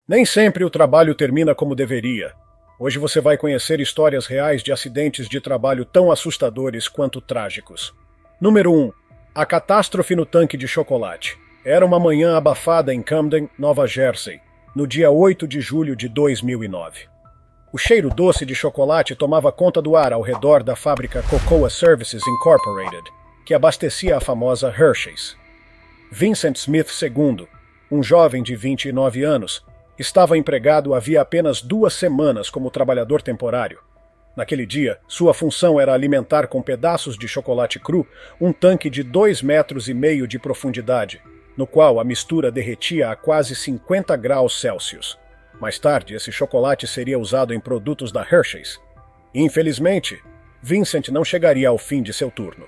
Nem sempre o trabalho termina como deveria. Hoje você vai conhecer histórias reais de acidentes de trabalho tão assustadores quanto trágicos. Número 1. A catástrofe no tanque de chocolate. Era uma manhã abafada em Camden, Nova Jersey, no dia 8 de julho de 2009. O cheiro doce de chocolate tomava conta do ar ao redor da fábrica Cocoa Services Incorporated, que abastecia a famosa Hershey's. Vincent Smith II, um jovem de 29 anos, estava empregado havia apenas 2 semanas como trabalhador temporário. Naquele dia, sua função era alimentar com pedaços de chocolate cru um tanque de 2,5 metros de profundidade, no qual a mistura derretia a quase 50 graus Celsius. Mais tarde, esse chocolate seria usado em produtos da Hershey's. Infelizmente, Vincent não chegaria ao fim de seu turno.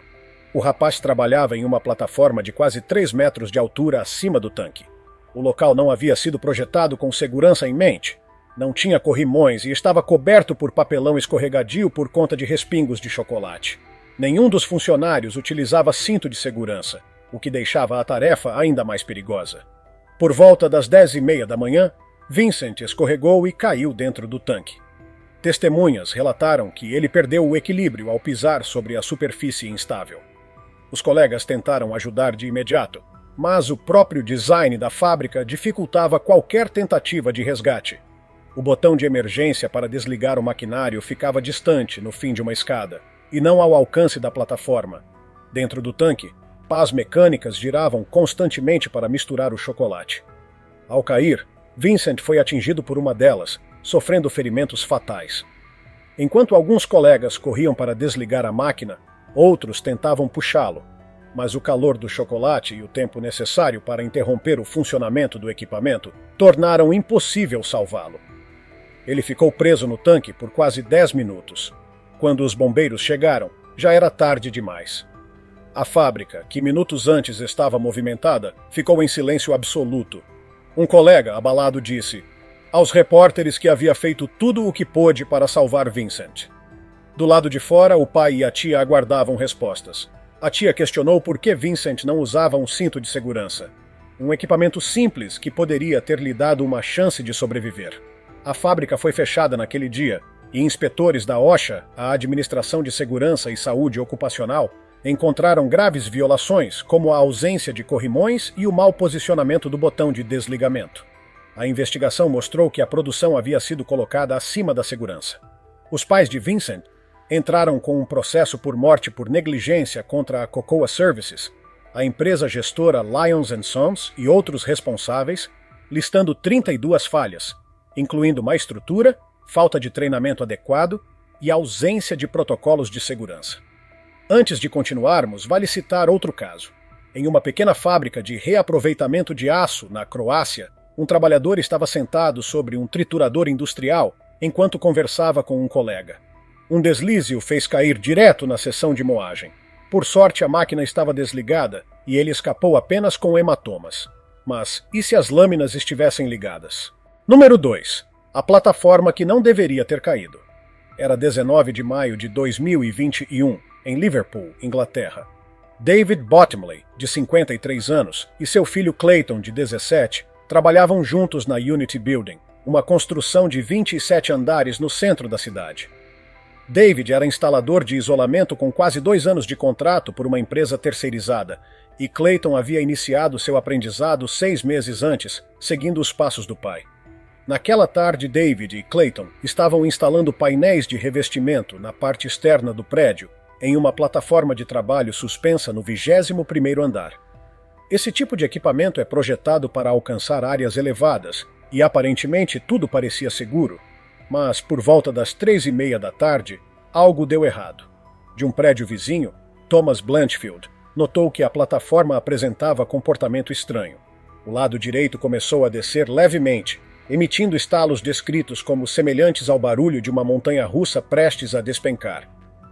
O rapaz trabalhava em uma plataforma de quase 3 metros de altura acima do tanque. O local não havia sido projetado com segurança em mente. Não tinha corrimões e estava coberto por papelão escorregadio por conta de respingos de chocolate. Nenhum dos funcionários utilizava cinto de segurança, o que deixava a tarefa ainda mais perigosa. Por volta das 10h30 da manhã, Vincent escorregou e caiu dentro do tanque. Testemunhas relataram que ele perdeu o equilíbrio ao pisar sobre a superfície instável. Os colegas tentaram ajudar de imediato, mas o próprio design da fábrica dificultava qualquer tentativa de resgate. O botão de emergência para desligar o maquinário ficava distante no fim de uma escada, e não ao alcance da plataforma. Dentro do tanque, pás mecânicas giravam constantemente para misturar o chocolate. Ao cair, Vincent foi atingido por uma delas, sofrendo ferimentos fatais. Enquanto alguns colegas corriam para desligar a máquina, outros tentavam puxá-lo, mas o calor do chocolate e o tempo necessário para interromper o funcionamento do equipamento tornaram impossível salvá-lo. Ele ficou preso no tanque por quase 10 minutos. Quando os bombeiros chegaram, já era tarde demais. A fábrica, que minutos antes estava movimentada, ficou em silêncio absoluto. Um colega, abalado, disse aos repórteres que havia feito tudo o que pôde para salvar Vincent. Do lado de fora, o pai e a tia aguardavam respostas. A tia questionou por que Vincent não usava um cinto de segurança. Um equipamento simples que poderia ter lhe dado uma chance de sobreviver. A fábrica foi fechada naquele dia e inspetores da OSHA, a Administração de Segurança e Saúde Ocupacional, encontraram graves violações, como a ausência de corrimões e o mau posicionamento do botão de desligamento. A investigação mostrou que a produção havia sido colocada acima da segurança. Os pais de Vincent entraram com um processo por morte por negligência contra a Cocoa Services, a empresa gestora Lyons & Sons e outros responsáveis, listando 32 falhas, incluindo má estrutura, falta de treinamento adequado e ausência de protocolos de segurança. Antes de continuarmos, vale citar outro caso. Em uma pequena fábrica de reaproveitamento de aço na Croácia, um trabalhador estava sentado sobre um triturador industrial enquanto conversava com um colega. Um deslize o fez cair direto na seção de moagem. Por sorte, a máquina estava desligada e ele escapou apenas com hematomas. Mas e se as lâminas estivessem ligadas? Número 2. A plataforma que não deveria ter caído. Era 19 de maio de 2021, em Liverpool, Inglaterra. David Bottomley, de 53 anos, e seu filho Clayton, de 17, trabalhavam juntos na Unity Building, uma construção de 27 andares no centro da cidade. David era instalador de isolamento com quase 2 anos de contrato por uma empresa terceirizada, e Clayton havia iniciado seu aprendizado 6 meses antes, seguindo os passos do pai. Naquela tarde, David e Clayton estavam instalando painéis de revestimento na parte externa do prédio, em uma plataforma de trabalho suspensa no 21º andar. Esse tipo de equipamento é projetado para alcançar áreas elevadas, e aparentemente tudo parecia seguro. Mas, por volta das 3h30 da tarde, algo deu errado. De um prédio vizinho, Thomas Blanchfield notou que a plataforma apresentava comportamento estranho. O lado direito começou a descer levemente, emitindo estalos descritos como semelhantes ao barulho de uma montanha-russa prestes a despencar.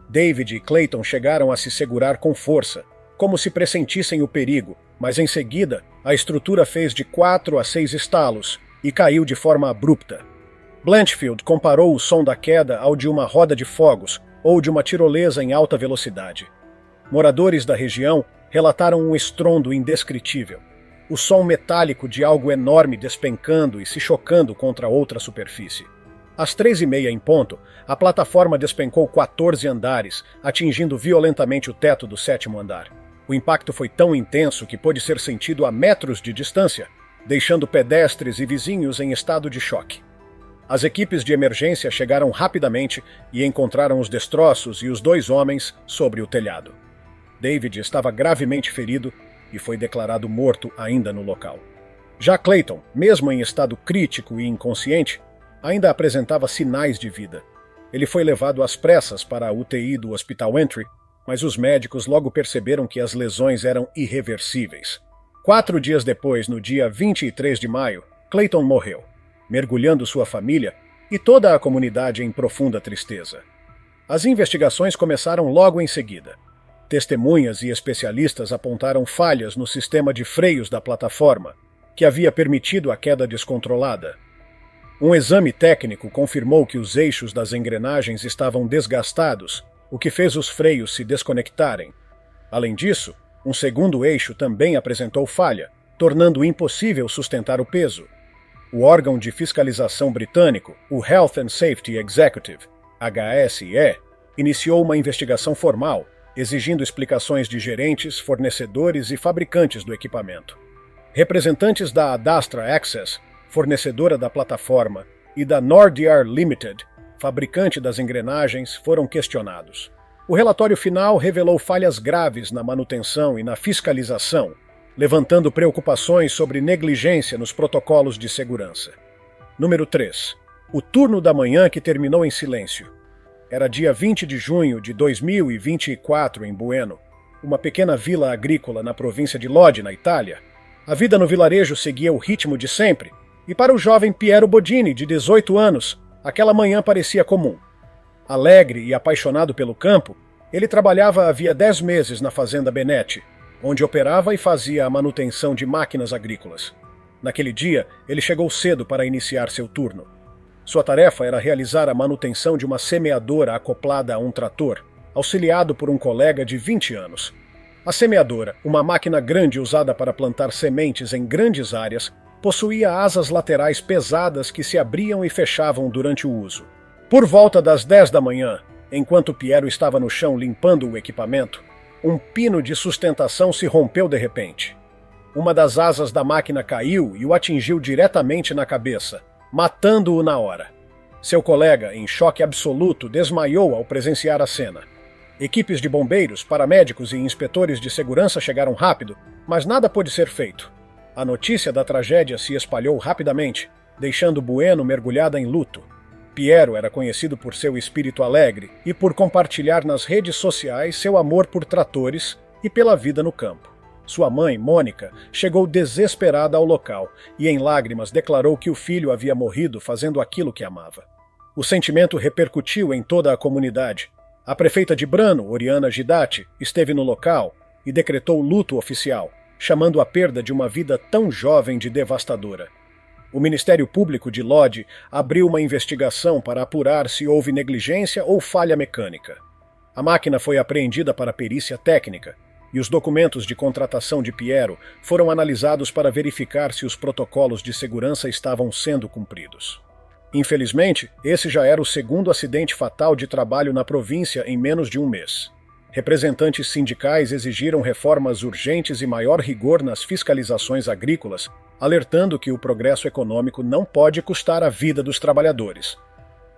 David e Clayton chegaram a se segurar com força, como se pressentissem o perigo, mas em seguida, a estrutura fez de 4 a 6 estalos e caiu de forma abrupta. Blanchfield comparou o som da queda ao de uma roda de fogos ou de uma tirolesa em alta velocidade. Moradores da região relataram um estrondo indescritível. o som metálico de algo enorme despencando e se chocando contra outra superfície. Às 3h30 em ponto, a plataforma despencou 14 andares, atingindo violentamente o teto do 7º andar. O impacto foi tão intenso que pôde ser sentido a metros de distância, deixando pedestres e vizinhos em estado de choque. As equipes de emergência chegaram rapidamente e encontraram os destroços e os 2 homens sobre o telhado. David estava gravemente ferido e foi declarado morto ainda no local. Já Clayton, mesmo em estado crítico e inconsciente, ainda apresentava sinais de vida. Ele foi levado às pressas para a UTI do Hospital Entry, mas os médicos logo perceberam que as lesões eram irreversíveis. 4 dias depois, no dia 23 de maio, Clayton morreu, mergulhando sua família e toda a comunidade em profunda tristeza. As investigações começaram logo em seguida. Testemunhas e especialistas apontaram falhas no sistema de freios da plataforma, que havia permitido a queda descontrolada. Um exame técnico confirmou que os eixos das engrenagens estavam desgastados, o que fez os freios se desconectarem. Além disso, um segundo eixo também apresentou falha, tornando impossível sustentar o peso. O órgão de fiscalização britânico, o Health and Safety Executive, HSE, iniciou uma investigação formal, exigindo explicações de gerentes, fornecedores e fabricantes do equipamento. Representantes da Adastra Access, fornecedora da plataforma, e da Nordiar Limited, fabricante das engrenagens, foram questionados. O relatório final revelou falhas graves na manutenção e na fiscalização, levantando preocupações sobre negligência nos protocolos de segurança. Número 3. O turno da manhã que terminou em silêncio. Era dia 20 de junho de 2024 em Bueno, uma pequena vila agrícola na província de Lodi, na Itália. A vida no vilarejo seguia o ritmo de sempre, e para o jovem Piero Bodini, de 18 anos, aquela manhã parecia comum. Alegre e apaixonado pelo campo, ele trabalhava havia 10 meses na fazenda Benetti, onde operava e fazia a manutenção de máquinas agrícolas. Naquele dia, ele chegou cedo para iniciar seu turno. Sua tarefa era realizar a manutenção de uma semeadora acoplada a um trator, auxiliado por um colega de 20 anos. A semeadora, uma máquina grande usada para plantar sementes em grandes áreas, possuía asas laterais pesadas que se abriam e fechavam durante o uso. Por volta das 10 da manhã, enquanto Piero estava no chão limpando o equipamento, um pino de sustentação se rompeu de repente. Uma das asas da máquina caiu e o atingiu diretamente na cabeça, matando-o na hora. Seu colega, em choque absoluto, desmaiou ao presenciar a cena. Equipes de bombeiros, paramédicos e inspetores de segurança chegaram rápido, mas nada pôde ser feito. A notícia da tragédia se espalhou rapidamente, deixando Bueno mergulhada em luto. Piero era conhecido por seu espírito alegre e por compartilhar nas redes sociais seu amor por tratores e pela vida no campo. Sua mãe, Mônica, chegou desesperada ao local e em lágrimas declarou que o filho havia morrido fazendo aquilo que amava. O sentimento repercutiu em toda a comunidade. A prefeita de Brano, Oriana Gidati, esteve no local e decretou luto oficial, chamando a perda de uma vida tão jovem de devastadora. O Ministério Público de Lodi abriu uma investigação para apurar se houve negligência ou falha mecânica. A máquina foi apreendida para perícia técnica e os documentos de contratação de Piero foram analisados para verificar se os protocolos de segurança estavam sendo cumpridos. Infelizmente, esse já era o segundo acidente fatal de trabalho na província em menos de um mês. Representantes sindicais exigiram reformas urgentes e maior rigor nas fiscalizações agrícolas, alertando que o progresso econômico não pode custar a vida dos trabalhadores.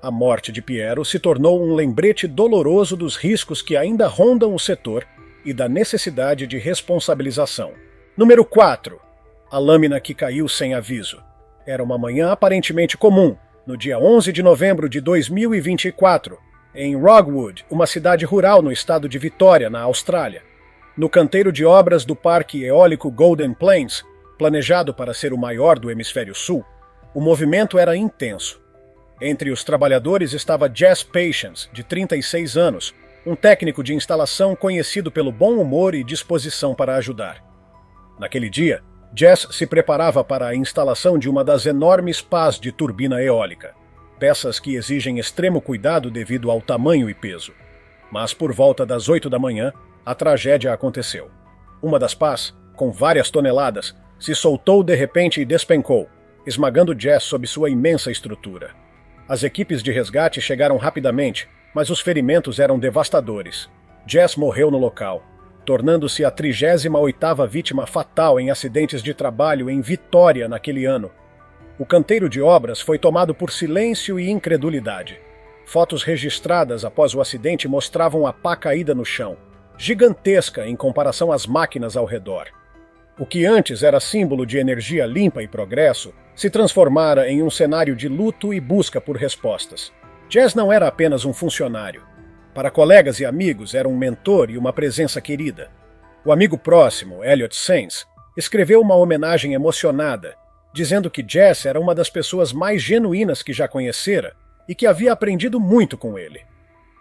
A morte de Piero se tornou um lembrete doloroso dos riscos que ainda rondam o setor e da necessidade de responsabilização. Número 4. A lâmina que caiu sem aviso. Era uma manhã aparentemente comum, no dia 11 de novembro de 2024, em Rockwood, uma cidade rural no estado de Vitória, na Austrália. No canteiro de obras do Parque Eólico Golden Plains, planejado para ser o maior do Hemisfério Sul, o movimento era intenso. Entre os trabalhadores estava Jess Patience, de 36 anos, um técnico de instalação conhecido pelo bom humor e disposição para ajudar. Naquele dia, Jess se preparava para a instalação de uma das enormes pás de turbina eólica, peças que exigem extremo cuidado devido ao tamanho e peso. Mas por volta das 8 da manhã, a tragédia aconteceu. Uma das pás, com várias toneladas, Se soltou de repente e despencou, esmagando Jess sob sua imensa estrutura. As equipes de resgate chegaram rapidamente, mas os ferimentos eram devastadores. Jess morreu no local, tornando-se a 38ª vítima fatal em acidentes de trabalho em Vitória naquele ano. O canteiro de obras foi tomado por silêncio e incredulidade. Fotos registradas após o acidente mostravam a pá caída no chão, gigantesca em comparação às máquinas ao redor. O que antes era símbolo de energia limpa e progresso, se transformara em um cenário de luto e busca por respostas. Jess não era apenas um funcionário. Para colegas e amigos, era um mentor e uma presença querida. O amigo próximo, Elliot Sainz, escreveu uma homenagem emocionada, dizendo que Jess era uma das pessoas mais genuínas que já conhecera e que havia aprendido muito com ele.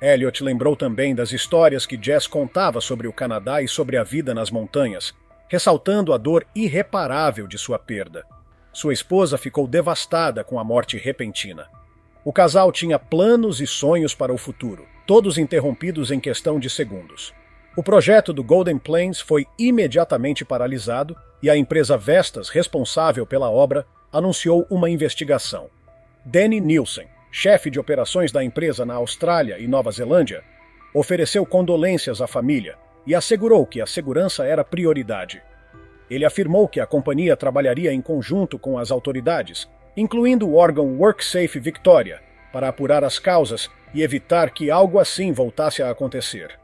Elliot lembrou também das histórias que Jess contava sobre o Canadá e sobre a vida nas montanhas, ressaltando a dor irreparável de sua perda. Sua esposa ficou devastada com a morte repentina. O casal tinha planos e sonhos para o futuro, todos interrompidos em questão de segundos. O projeto do Golden Plains foi imediatamente paralisado e a empresa Vestas, responsável pela obra, anunciou uma investigação. Danny Nielsen, chefe de operações da empresa na Austrália e Nova Zelândia, ofereceu condolências à família e assegurou que a segurança era prioridade. Ele afirmou que a companhia trabalharia em conjunto com as autoridades, incluindo o órgão WorkSafe Victoria, para apurar as causas e evitar que algo assim voltasse a acontecer.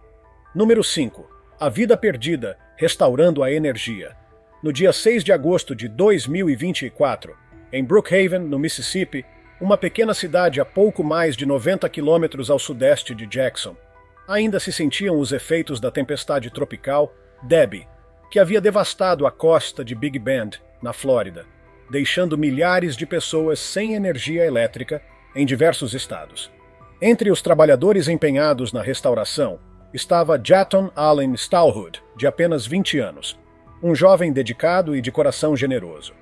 Número 5. A vida perdida, restaurando a energia. No dia 6 de agosto de 2024, em Brookhaven, no Mississippi, uma pequena cidade a pouco mais de 90 quilômetros ao sudeste de Jackson, ainda se sentiam os efeitos da tempestade tropical Debbie, que havia devastado a costa de Big Bend, na Flórida, deixando milhares de pessoas sem energia elétrica em diversos estados. Entre os trabalhadores empenhados na restauração estava Jatton Allen Stallhood, de apenas 20 anos, um jovem dedicado e de coração generoso.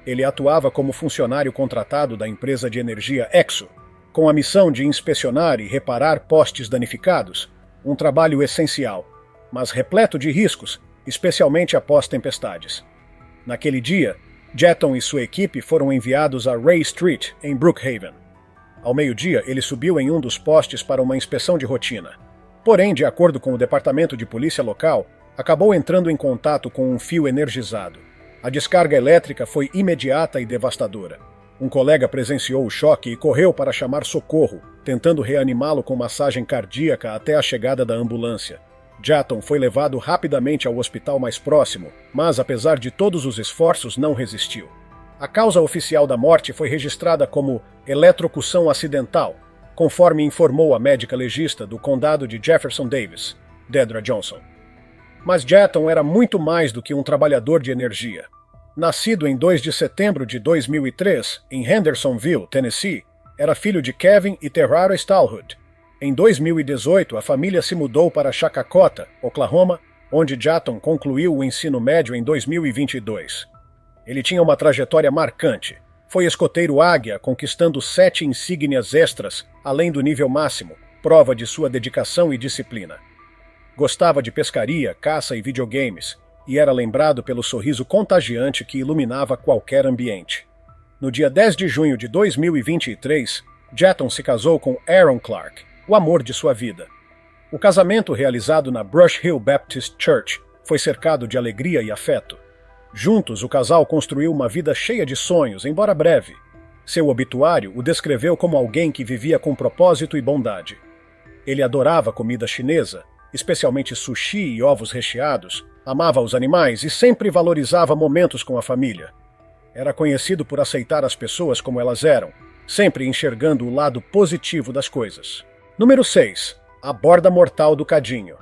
Ele atuava como funcionário contratado da empresa de energia Exo, com a missão de inspecionar e reparar postes danificados, um trabalho essencial, mas repleto de riscos, especialmente após tempestades. Naquele dia, Jatton e sua equipe foram enviados a Ray Street, em Brookhaven. Ao meio-dia, ele subiu em um dos postes para uma inspeção de rotina. Porém, de acordo com o departamento de polícia local, acabou entrando em contato com um fio energizado. A descarga elétrica foi imediata e devastadora. Um colega presenciou o choque e correu para chamar socorro, tentando reanimá-lo com massagem cardíaca até a chegada da ambulância. Jatton foi levado rapidamente ao hospital mais próximo, mas, apesar de todos os esforços, não resistiu. A causa oficial da morte foi registrada como eletrocução acidental, conforme informou a médica legista do condado de Jefferson Davis, Dedra Johnson. Mas Jatton era muito mais do que um trabalhador de energia. Nascido em 2 de setembro de 2003, em Hendersonville, Tennessee, era filho de Kevin e Terrara Stallhood. Em 2018, a família se mudou para Chacacota, Oklahoma, onde Jatton concluiu o ensino médio em 2022. Ele tinha uma trajetória marcante. Foi escoteiro Águia, conquistando 7 insígnias extras, além do nível máximo, prova de sua dedicação e disciplina. Gostava de pescaria, caça e videogames, e era lembrado pelo sorriso contagiante que iluminava qualquer ambiente. No dia 10 de junho de 2023, Jatton se casou com Aaron Clark, o amor de sua vida. O casamento, realizado na Brush Hill Baptist Church, foi cercado de alegria e afeto. Juntos, o casal construiu uma vida cheia de sonhos, embora breve. Seu obituário o descreveu como alguém que vivia com propósito e bondade. Ele adorava comida chinesa, especialmente sushi e ovos recheados, amava os animais e sempre valorizava momentos com a família. Era conhecido por aceitar as pessoas como elas eram, sempre enxergando o lado positivo das coisas. Número 6. A borda mortal do Cadinho.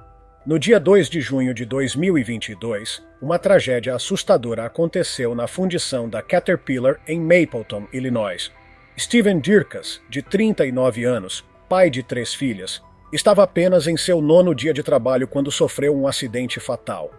No dia 2 de junho de 2022, uma tragédia assustadora aconteceu na fundição da Caterpillar em Mapleton, Illinois. Steven Dirkas, de 39 anos, pai de 3 filhas, estava apenas em seu 9º dia de trabalho quando sofreu um acidente fatal.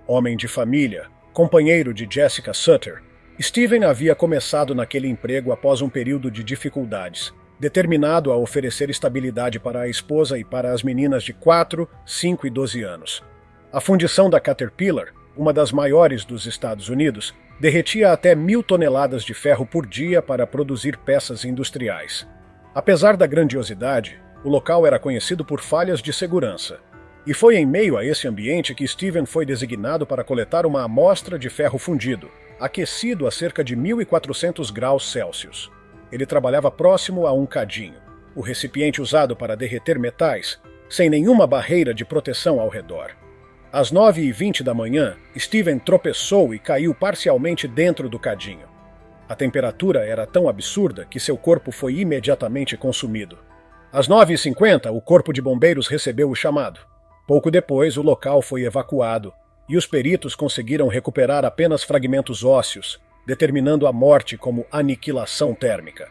Homem de família, companheiro de Jessica Sutter, Steven havia começado naquele emprego após um período de dificuldades, determinado a oferecer estabilidade para a esposa e para as meninas de 4, 5 e 12 anos. A fundição da Caterpillar, uma das maiores dos Estados Unidos, derretia até 1.000 toneladas de ferro por dia para produzir peças industriais. Apesar da grandiosidade, o local era conhecido por falhas de segurança. E foi em meio a esse ambiente que Steven foi designado para coletar uma amostra de ferro fundido, aquecido a cerca de 1.400 graus Celsius. Ele trabalhava próximo a um cadinho, o recipiente usado para derreter metais, sem nenhuma barreira de proteção ao redor. Às 9h20 da manhã, Steven tropeçou e caiu parcialmente dentro do cadinho. A temperatura era tão absurda que seu corpo foi imediatamente consumido. Às 9h50, o corpo de bombeiros recebeu o chamado. Pouco depois, o local foi evacuado, e os peritos conseguiram recuperar apenas fragmentos ósseos, determinando a morte como aniquilação térmica.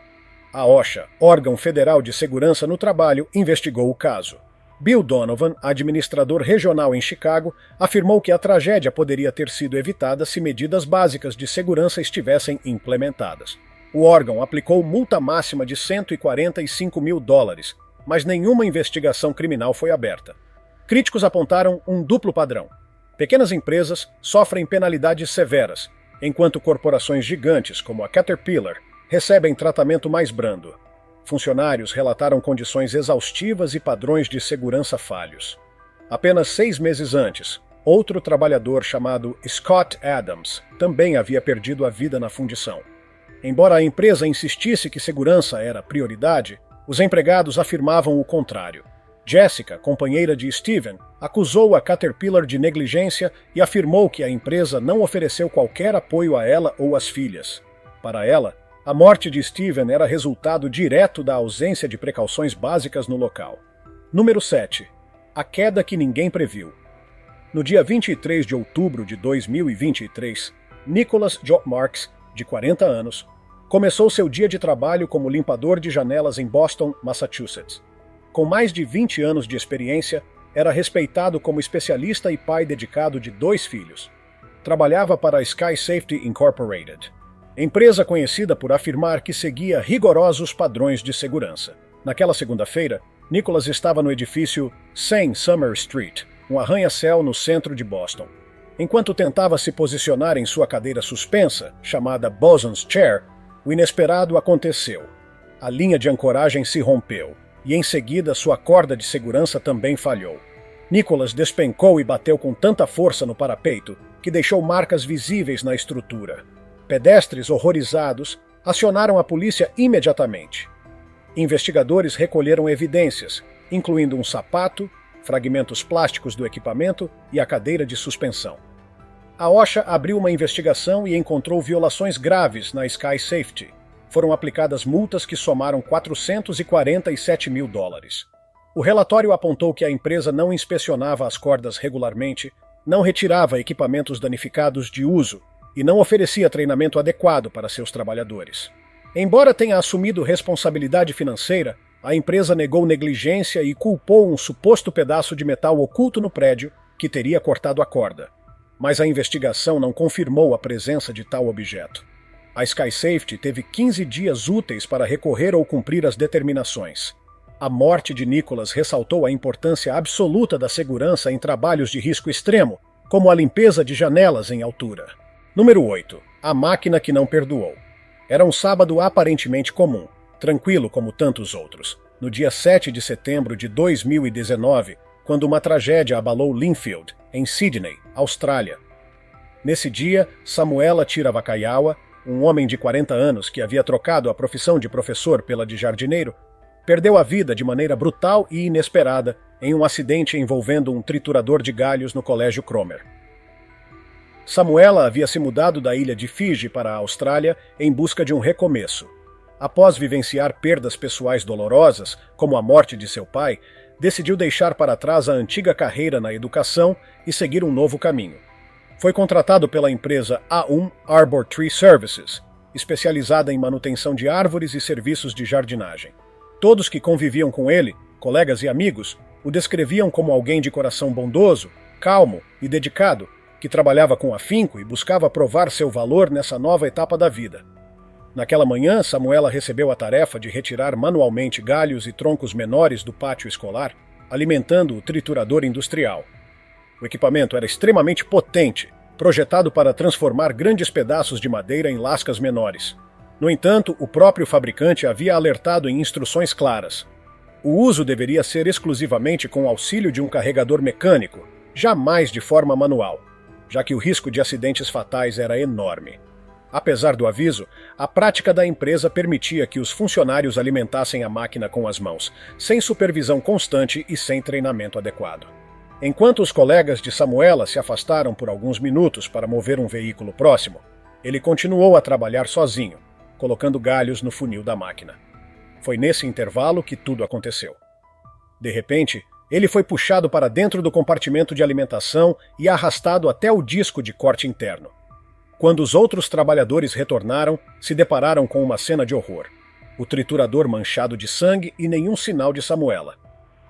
A OSHA, órgão federal de segurança no trabalho, investigou o caso. Bill Donovan, administrador regional em Chicago, afirmou que a tragédia poderia ter sido evitada se medidas básicas de segurança estivessem implementadas. O órgão aplicou multa máxima de $145 mil, mas nenhuma investigação criminal foi aberta. Críticos apontaram um duplo padrão. Pequenas empresas sofrem penalidades severas, enquanto corporações gigantes, como a Caterpillar, recebem tratamento mais brando. Funcionários relataram condições exaustivas e padrões de segurança falhos. Apenas 6 meses antes, outro trabalhador chamado Scott Adams também havia perdido a vida na fundição. Embora a empresa insistisse que segurança era prioridade, os empregados afirmavam o contrário. Jessica, companheira de Steven, acusou a Caterpillar de negligência e afirmou que a empresa não ofereceu qualquer apoio a ela ou às filhas. Para ela, a morte de Steven era resultado direto da ausência de precauções básicas no local. Número 7. A queda que ninguém previu. No dia 23 de outubro de 2023, Nicholas J. Marks, de 40 anos, começou seu dia de trabalho como limpador de janelas em Boston, Massachusetts. Com mais de 20 anos de experiência, era respeitado como especialista e pai dedicado de 2 filhos. Trabalhava para a Sky Safety Incorporated, empresa conhecida por afirmar que seguia rigorosos padrões de segurança. Naquela segunda-feira, Nicholas estava no edifício 100 Summer Street, um arranha-céu no centro de Boston. Enquanto tentava se posicionar em sua cadeira suspensa, chamada Boson's Chair, o inesperado aconteceu. A linha de ancoragem se rompeu, e em seguida sua corda de segurança também falhou. Nicholas despencou e bateu com tanta força no parapeito que deixou marcas visíveis na estrutura. Pedestres horrorizados acionaram a polícia imediatamente. Investigadores recolheram evidências, incluindo um sapato, fragmentos plásticos do equipamento e a cadeira de suspensão. A OSHA abriu uma investigação e encontrou violações graves na Sky Safety. Foram aplicadas multas que somaram $447 mil. O relatório apontou que a empresa não inspecionava as cordas regularmente, não retirava equipamentos danificados de uso e não oferecia treinamento adequado para seus trabalhadores. Embora tenha assumido responsabilidade financeira, a empresa negou negligência e culpou um suposto pedaço de metal oculto no prédio que teria cortado a corda. Mas a investigação não confirmou a presença de tal objeto. A Sky Safety teve 15 dias úteis para recorrer ou cumprir as determinações. A morte de Nicholas ressaltou a importância absoluta da segurança em trabalhos de risco extremo, como a limpeza de janelas em altura. Número 8. A máquina que não perdoou. Era um sábado aparentemente comum, tranquilo como tantos outros, no dia 7 de setembro de 2019, quando uma tragédia abalou Linfield, em Sydney, Austrália. Nesse dia, Samuela Tiravakayawa, um homem de 40 anos que havia trocado a profissão de professor pela de jardineiro, perdeu a vida de maneira brutal e inesperada em um acidente envolvendo um triturador de galhos no Colégio Cromer. Samuela havia se mudado da ilha de Fiji para a Austrália em busca de um recomeço. Após vivenciar perdas pessoais dolorosas, como a morte de seu pai, decidiu deixar para trás a antiga carreira na educação e seguir um novo caminho. Foi contratado pela empresa A1 Arbor Tree Services, especializada em manutenção de árvores e serviços de jardinagem. Todos que conviviam com ele, colegas e amigos, o descreviam como alguém de coração bondoso, calmo e dedicado, que trabalhava com afinco e buscava provar seu valor nessa nova etapa da vida. Naquela manhã, Samuela recebeu a tarefa de retirar manualmente galhos e troncos menores do pátio escolar, alimentando o triturador industrial. O equipamento era extremamente potente projetado para transformar grandes pedaços de madeira em lascas menores. No entanto, o próprio fabricante havia alertado em instruções claras. O uso deveria ser exclusivamente com auxílio de um carregador mecânico, jamais de forma manual, já que o risco de acidentes fatais era enorme. Apesar do aviso, a prática da empresa permitia que os funcionários alimentassem a máquina com as mãos, sem supervisão constante e sem treinamento adequado. Enquanto os colegas de Samuela se afastaram por alguns minutos para mover um veículo próximo, ele continuou a trabalhar sozinho, colocando galhos no funil da máquina. Foi nesse intervalo que tudo aconteceu. De repente, ele foi puxado para dentro do compartimento de alimentação e arrastado até o disco de corte interno. Quando os outros trabalhadores retornaram, se depararam com uma cena de horror. O triturador manchado de sangue e nenhum sinal de Samuela.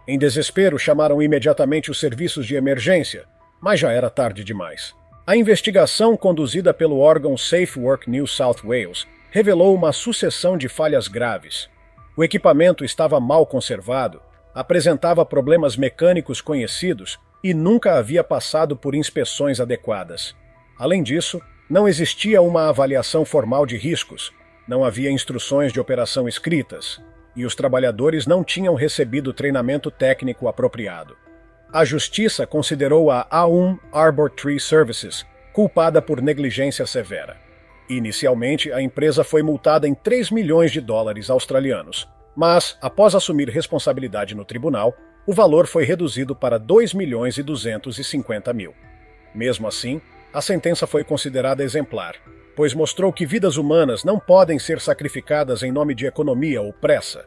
Em desespero, chamaram imediatamente os serviços de emergência, mas já era tarde demais. A investigação conduzida pelo órgão Safe Work New South Wales revelou uma sucessão de falhas graves. O equipamento estava mal conservado, apresentava problemas mecânicos conhecidos e nunca havia passado por inspeções adequadas. Além disso, não existia uma avaliação formal de riscos, não havia instruções de operação escritas, e os trabalhadores não tinham recebido treinamento técnico apropriado. A Justiça considerou a A1 Arbor Tree Services culpada por negligência severa. Inicialmente, a empresa foi multada em 3 milhões de dólares australianos, mas, após assumir responsabilidade no tribunal, o valor foi reduzido para 2 milhões e 250 mil. Mesmo assim, a sentença foi considerada exemplar, pois mostrou que vidas humanas não podem ser sacrificadas em nome de economia ou pressa.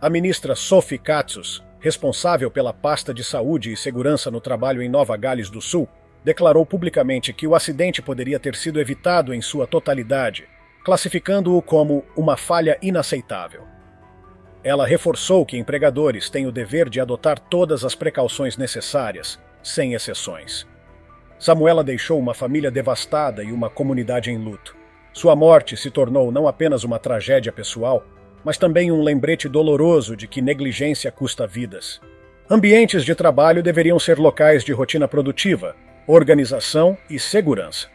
A ministra Sophie Katsos, responsável pela pasta de saúde e segurança no trabalho em Nova Gales do Sul, declarou publicamente que o acidente poderia ter sido evitado em sua totalidade, classificando-o como uma falha inaceitável. Ela reforçou que empregadores têm o dever de adotar todas as precauções necessárias, sem exceções. Samuela deixou uma família devastada e uma comunidade em luto. Sua morte se tornou não apenas uma tragédia pessoal, mas também um lembrete doloroso de que negligência custa vidas. Ambientes de trabalho deveriam ser locais de rotina produtiva, organização e segurança.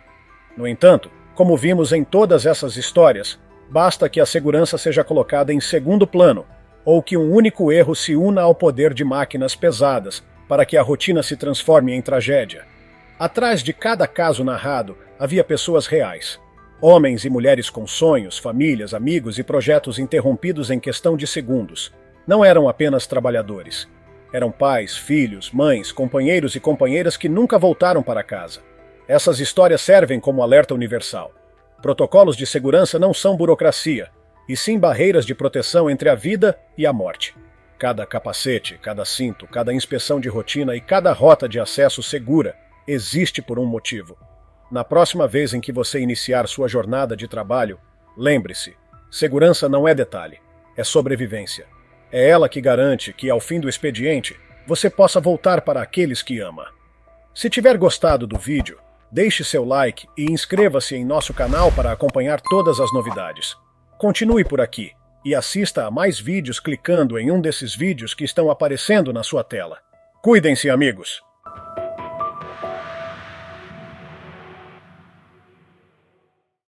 No entanto, como vimos em todas essas histórias, basta que a segurança seja colocada em segundo plano, ou que um único erro se una ao poder de máquinas pesadas para que a rotina se transforme em tragédia. Atrás de cada caso narrado havia pessoas reais. Homens e mulheres com sonhos, famílias, amigos e projetos interrompidos em questão de segundos. Não eram apenas trabalhadores. Eram pais, filhos, mães, companheiros e companheiras que nunca voltaram para casa. Essas histórias servem como alerta universal. Protocolos de segurança não são burocracia, e sim barreiras de proteção entre a vida e a morte. Cada capacete, cada cinto, cada inspeção de rotina e cada rota de acesso segura existe por um motivo. Na próxima vez em que você iniciar sua jornada de trabalho, lembre-se, segurança não é detalhe, é sobrevivência. É ela que garante que, ao fim do expediente, você possa voltar para aqueles que ama. Se tiver gostado do vídeo, deixe seu like e inscreva-se em nosso canal para acompanhar todas as novidades. Continue por aqui e assista a mais vídeos clicando em um desses vídeos que estão aparecendo na sua tela. Cuidem-se, amigos!